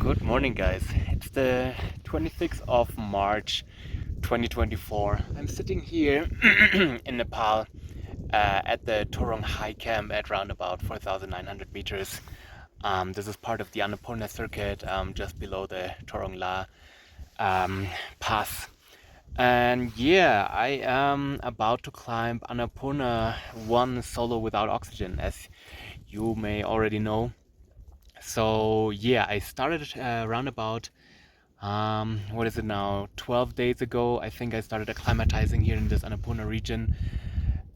Good morning, guys. It's the 26th of March 2024. I'm sitting here in Nepal at the Torong High Camp at around about 4,900 meters. This is part of the Annapurna circuit just below the Torong La pass. And yeah, I am about to climb Annapurna 1 solo without oxygen, as you may already know. So yeah, I started around about what is it now? 12 days ago, I think I started acclimatizing here in this Annapurna region.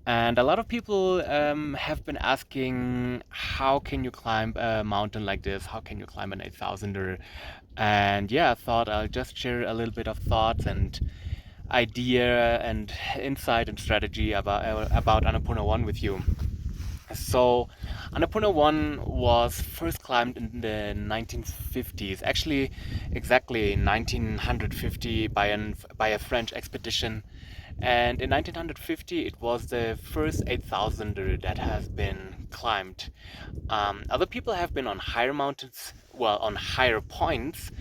And a lot of people have been asking, how can you climb a mountain like this? How can you climb an 8,000er? And yeah, I thought I'll just share a little bit of thoughts and idea and insight and strategy about Annapurna 1 with you. So, Annapurna 1 was first climbed in the 1950s, actually exactly 1950 by a French expedition. And in 1950, it was the first 8,000er that has been climbed. Other people have been on higher mountains, well, on higher points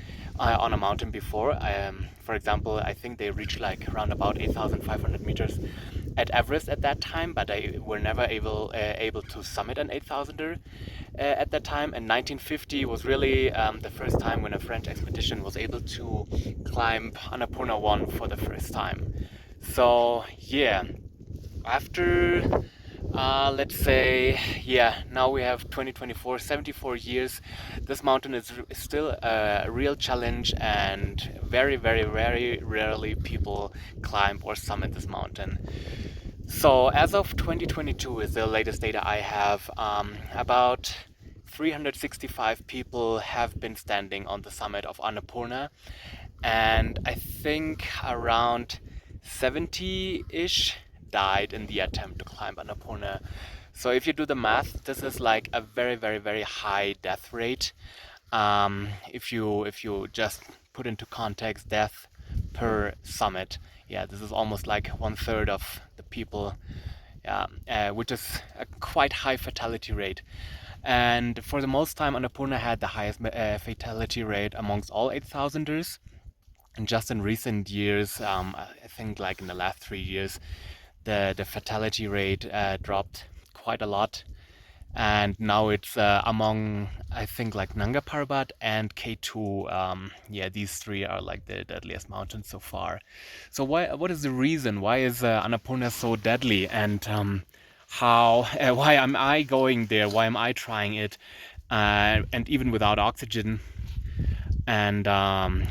on a mountain before. For example, I think they reached like around about 8,500 meters at Everest at that time, but they were never able to summit an 8,000er at that time. And 1950 was really the first time when a French expedition was able to climb Annapurna 1 for the first time. So yeah, after let's say, yeah, now we have 2024, 74 years. This mountain is still a real challenge, and very, very, very rarely people climb or summit this mountain. So as of 2022 is the latest data I have, about 365 people have been standing on the summit of Annapurna, and I think around 70-ish died in the attempt to climb Annapurna. So if you do the math, this is like a very, very, very high death rate. If you just put into context death per summit, yeah, this is almost like 1/3 of the people, which is a quite high fatality rate. And for the most time, Annapurna had the highest fatality rate amongst all 8,000ers. And just in recent years, I think like in the last 3 years, the fatality rate dropped quite a lot. And now it's among, I think, like Nanga Parbat and K2. Yeah, these three are like the deadliest mountains so far. So what is the reason? Why is Annapurna so deadly? And why am I going there? Why am I trying it? And even without oxygen? And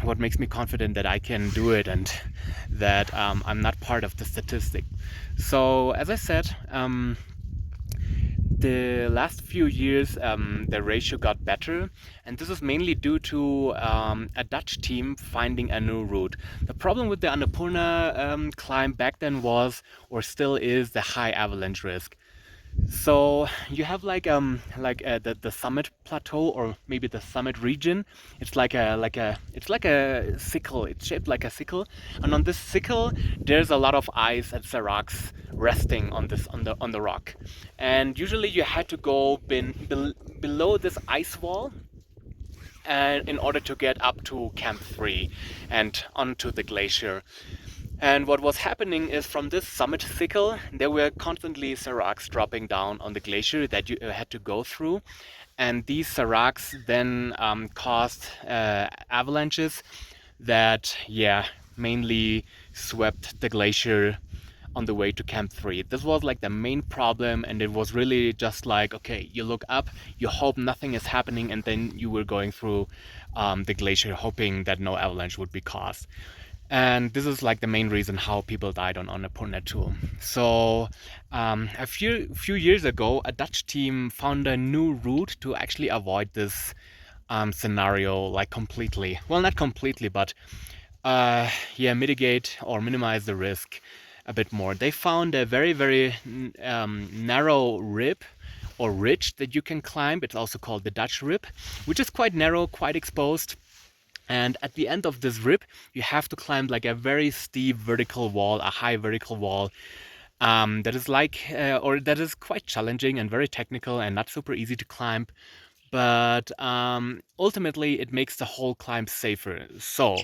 what makes me confident that I can do it and that I'm not part of the statistic. So as I said, the last few years the ratio got better, and this is mainly due to a Dutch team finding a new route. The problem with the Annapurna climb back then was, or still is, the high avalanche risk. So you have like the summit plateau, or maybe the summit region. It's like a sickle. It's shaped like a sickle, and on this sickle there's a lot of ice and seracs resting on the rock. And usually you had to go below this ice wall, and in order to get up to Camp 3 and onto the glacier. And what was happening is, from this summit sickle, there were constantly seracs dropping down on the glacier that you had to go through. And these seracs then caused avalanches that, yeah, mainly swept the glacier on the way to Camp 3. This was like the main problem, and it was really just like, okay, you look up, you hope nothing is happening, and then you were going through the glacier hoping that no avalanche would be caused. And this is like the main reason how people died on Annapurna 2. So a few years ago, a Dutch team found a new route to actually avoid this scenario, like completely. Well, not completely, but yeah, mitigate or minimize the risk a bit more. They found a very, very narrow rib or ridge that you can climb. It's also called the Dutch rib, which is quite narrow, quite exposed. And at the end of this rib, you have to climb like a very steep vertical wall, a high vertical wall, that is quite challenging and very technical and not super easy to climb. but ultimately it makes the whole climb safer. So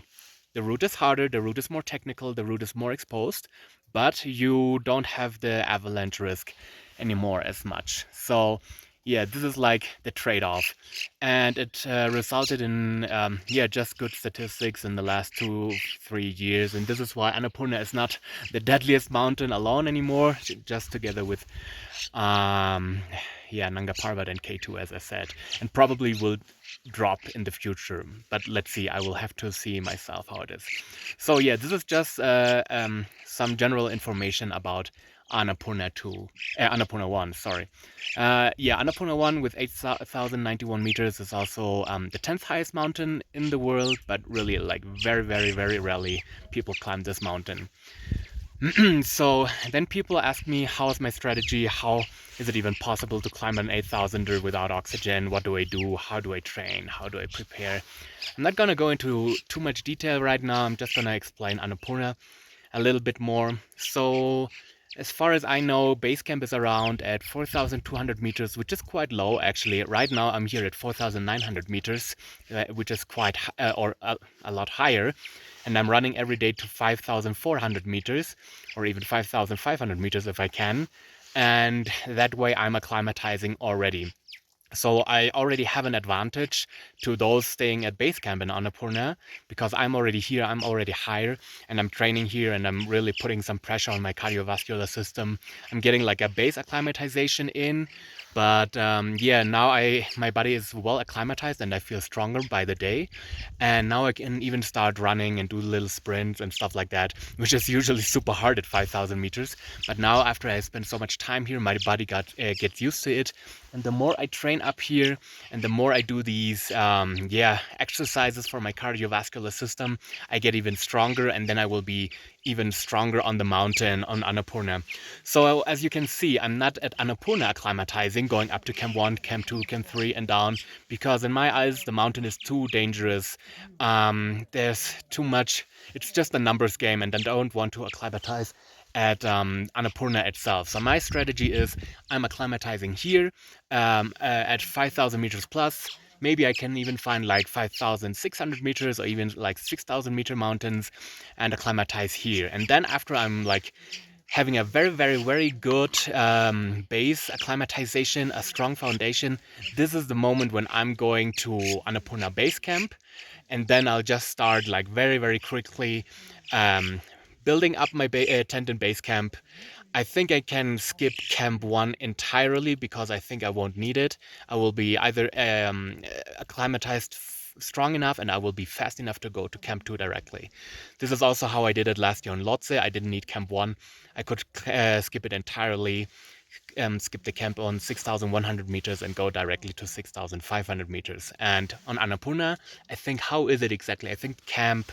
the route is harder, the route is more technical, the route is more exposed, but you don't have the avalanche risk anymore as much. So yeah, this is like the trade-off, and it resulted in yeah, just good statistics in the last 2-3 years, and this is why Annapurna is not the deadliest mountain alone anymore, just together with um, yeah, Nanga Parbat and K2, as I said, and probably will drop in the future. But let's see, I will have to see myself how it is. So yeah, this is just some general information about Annapurna 2, Annapurna 1, sorry. Yeah, Annapurna 1 with 8,091 meters is also the 10th highest mountain in the world, but really like very, very, very rarely people climb this mountain. So then people ask me, how is my strategy? How is it even possible to climb an 8,000er without oxygen? What do I do? How do I train? How do I prepare? I'm not gonna go into too much detail right now. I'm just gonna explain Annapurna a little bit more. So as far as I know, base camp is around at 4,200 meters, which is quite low actually. Right now I'm here at 4,900 meters, which is quite a lot higher. And I'm running every day to 5,400 meters or even 5,500 meters if I can. And that way I'm acclimatizing already. So I already have an advantage to those staying at base camp in Annapurna because I'm already here, I'm already higher, and I'm training here, and I'm really putting some pressure on my cardiovascular system. I'm getting like a base acclimatization in, but yeah, now my body is well acclimatized and I feel stronger by the day. And now I can even start running and do little sprints and stuff like that, which is usually super hard at 5,000 meters. But now after I spend so much time here, my body gets used to it. And the more I train up here and the more I do these yeah, exercises for my cardiovascular system, I get even stronger, and then I will be even stronger on the mountain on Annapurna. So as you can see, I'm not at Annapurna acclimatizing, going up to Camp 1, Camp 2, Camp 3 and down, because in my eyes the mountain is too dangerous. There's too much, it's just a numbers game, and I don't want to acclimatize at Annapurna itself. So my strategy is I'm acclimatizing here at 5,000 meters plus. Maybe I can even find like 5,600 meters or even like 6,000 meter mountains and acclimatize here. And then after I'm like having a very, very, very good base acclimatization, a strong foundation, this is the moment when I'm going to Annapurna base camp. And then I'll just start like very, very quickly um, building up my tent and base camp. I think I can skip Camp 1 entirely because I think I won't need it. I will be either acclimatized strong enough and I will be fast enough to go to Camp 2 directly. This is also how I did it last year in Lhotse. I didn't need Camp 1. I could skip it entirely, skip the camp on 6,100 meters and go directly to 6,500 meters. And on Annapurna, I think, how is it exactly? I think Camp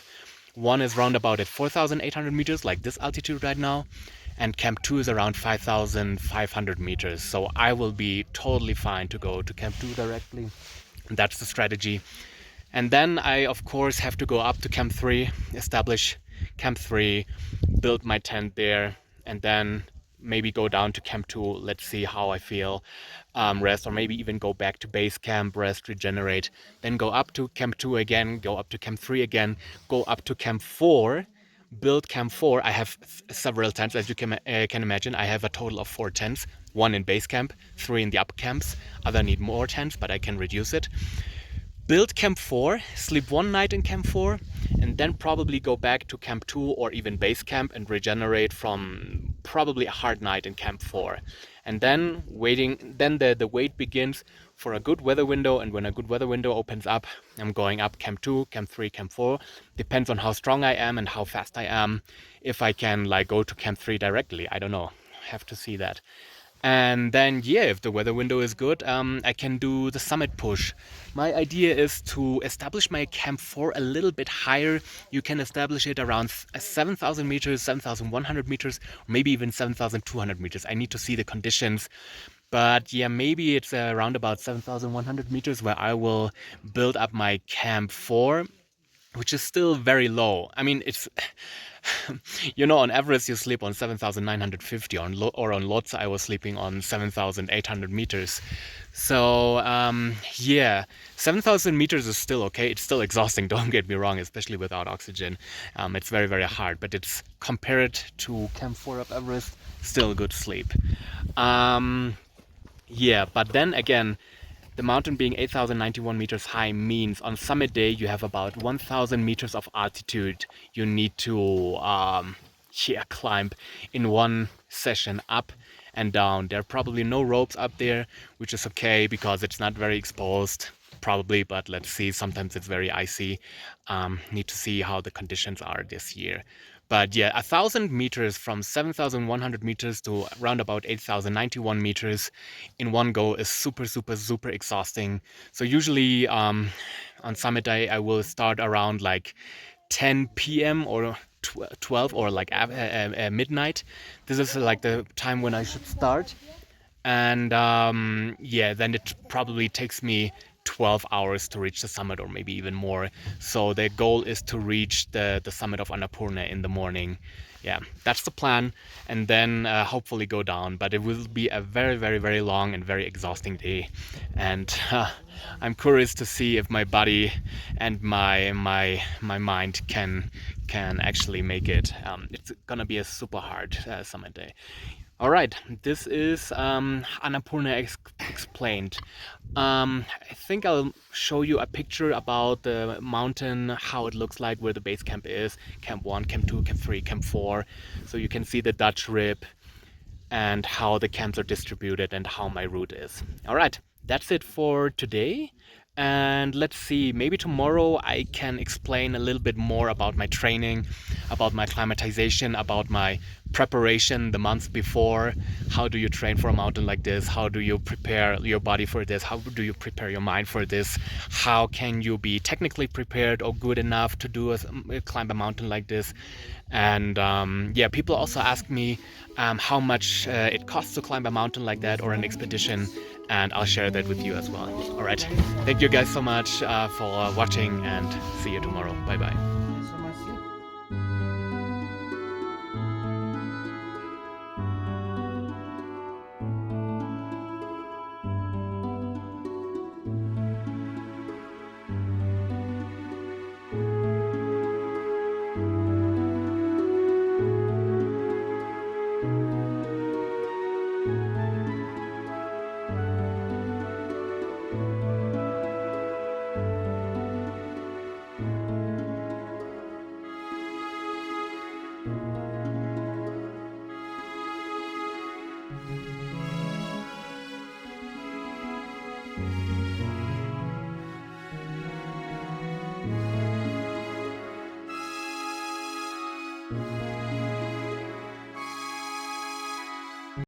1 is roundabout at 4,800 meters, like this altitude right now, and Camp 2 is around 5,500 meters. So I will be totally fine to go to Camp 2 directly. That's the strategy. And then I, of course, have to go up to Camp 3, establish Camp 3, build my tent there, and then maybe go down to Camp 2. Let's see how I feel. Rest, or maybe even go back to base camp, rest, regenerate. Then go up to Camp 2 again, go up to Camp 3 again, go up to Camp 4, build Camp 4. I have several tents, as you can imagine. I have a total of 4 tents, 1 in base camp, 3 in the upper camps. Other need more tents, but I can reduce it. Build Camp 4, sleep 1 night in Camp 4, and then probably go back to Camp 2 or even base camp and regenerate from probably a hard night in Camp 4. And then the wait begins for a good weather window, and when a good weather window opens up, I'm going up Camp 2, Camp 3, Camp 4. Depends on how strong I am and how fast I am. If I can like go to Camp 3 directly, I don't know. Have to see that. And then, yeah, if the weather window is good, I can do the summit push. My idea is to establish my Camp 4 a little bit higher. You can establish it around 7,000 meters, 7,100 meters, or maybe even 7,200 meters. I need to see the conditions. But yeah, maybe it's around about 7,100 meters where I will build up my Camp 4. which is still very low. I mean, it's on Everest you sleep on 7,950. Or on Lhotse I was sleeping on 7,800 meters. So yeah, 7,000 meters is still okay. It's still exhausting. Don't get me wrong, especially without oxygen. It's very, very hard. But it's compared to Camp 4 of Everest, still good sleep. Um, yeah, but then again, the mountain being 8,091 meters high means on summit day you have about 1,000 meters of altitude you need to climb in one session up and down. There are probably no ropes up there, which is okay because it's not very exposed, probably, but let's see. Sometimes it's very icy. Need to see how the conditions are this year. But yeah, 1,000 meters from 7,100 meters to around about 8,091 meters in one go is super, super, super exhausting. So usually on summit day, I will start around like 10 p.m. or 12 or like midnight. This is like the time when I should start. And yeah, then it probably takes me 12 hours to reach the summit or maybe even more. So the goal is to reach the summit of Annapurna in the morning. Yeah, that's the plan. And then hopefully go down. But it will be a very, very, very long and very exhausting day. And I'm curious to see if my body and my mind can actually make it. It's gonna be a super hard summit day. All right, this is Annapurna Explained. I think I'll show you a picture about the mountain, how it looks like, where the base camp is, Camp 1, Camp 2, Camp 3, Camp 4. So you can see the Dutch Rib and how the camps are distributed and how my route is. All right, that's it for today. And let's see, maybe tomorrow I can explain a little bit more about my training, about my climatization, about my preparation the months before. How do you train for a mountain like this? How do you prepare your body for this? How do you prepare your mind for this? How can you be technically prepared or good enough to climb a mountain like this? And yeah, people also ask me how much it costs to climb a mountain like that or an expedition, and I'll share that with you as well. All right, thank you guys so much for watching, and see you tomorrow. Bye bye.